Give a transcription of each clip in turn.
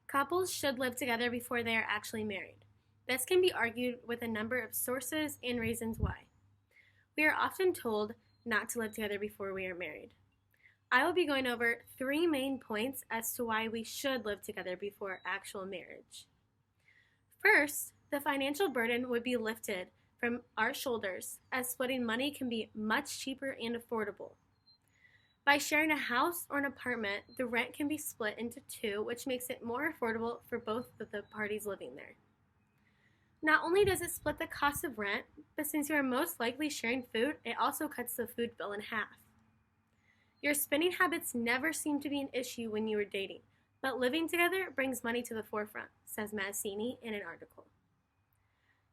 Couples should live together before they are actually married. This can be argued with a number of sources and reasons why. We are often told not to live together before we are married. I will be going over 3 main points as to why we should live together before actual marriage. First, the financial burden would be lifted from our shoulders, as splitting money can be much cheaper and affordable. By sharing a house or an apartment, the rent can be split into two, which makes it more affordable for both of the parties living there. Not only does it split the cost of rent, but since you are most likely sharing food, it also cuts the food bill in half. Your spending habits never seem to be an issue when you are dating, but living together brings money to the forefront, says Mazzini in an article.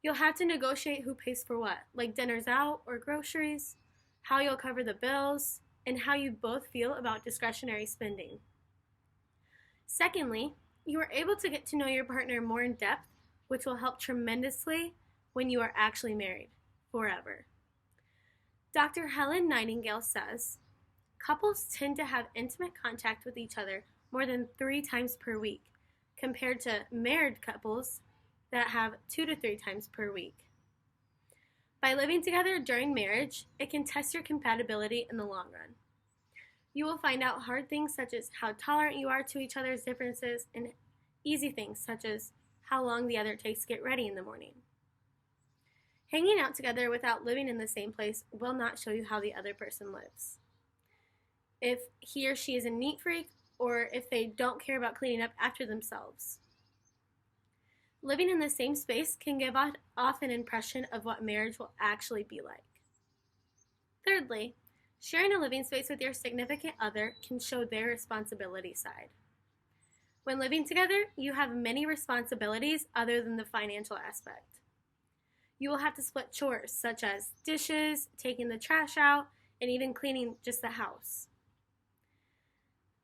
You'll have to negotiate who pays for what, like dinners out or groceries, how you'll cover the bills, and how you both feel about discretionary spending. Secondly, you are able to get to know your partner more in depth, which will help tremendously when you are actually married forever. Dr. Helen Nightingale says, couples tend to have intimate contact with each other more than 3 times per week, compared to married couples that have 2 to 3 times per week. By living together during marriage, it can test your compatibility in the long run. You will find out hard things such as how tolerant you are to each other's differences, and easy things such as how long the other takes to get ready in the morning. Hanging out together without living in the same place will not show you how the other person lives. If he or she is a neat freak, or if they don't care about cleaning up after themselves. Living in the same space can give off an impression of what marriage will actually be like. Thirdly, sharing a living space with your significant other can show their responsibility side. When living together, you have many responsibilities other than the financial aspect. You will have to split chores such as dishes, taking the trash out, and even cleaning just the house.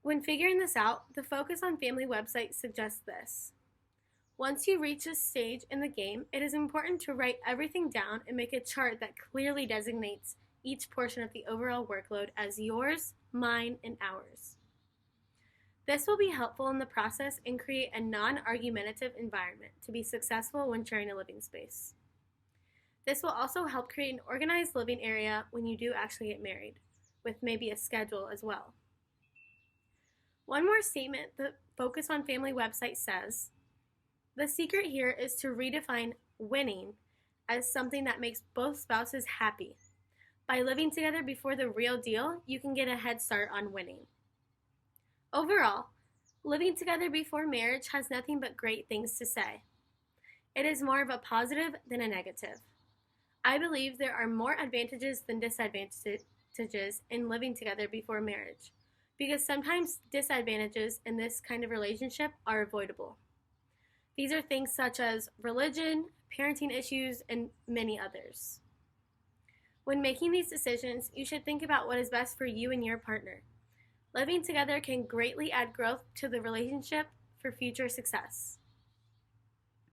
When figuring this out, the Focus on Family website suggests this. Once you reach this stage in the game, it is important to write everything down and make a chart that clearly designates each portion of the overall workload as yours, mine, and ours. This will be helpful in the process and create a non-argumentative environment to be successful when sharing a living space. This will also help create an organized living area when you do actually get married, with maybe a schedule as well. One more statement the Focus on Family website says, the secret here is to redefine winning as something that makes both spouses happy. By living together before the real deal, you can get a head start on winning. Overall, living together before marriage has nothing but great things to say. It is more of a positive than a negative. I believe there are more advantages than disadvantages in living together before marriage, because sometimes disadvantages in this kind of relationship are avoidable. These are things such as religion, parenting issues, and many others. When making these decisions, you should think about what is best for you and your partner. Living together can greatly add growth to the relationship for future success.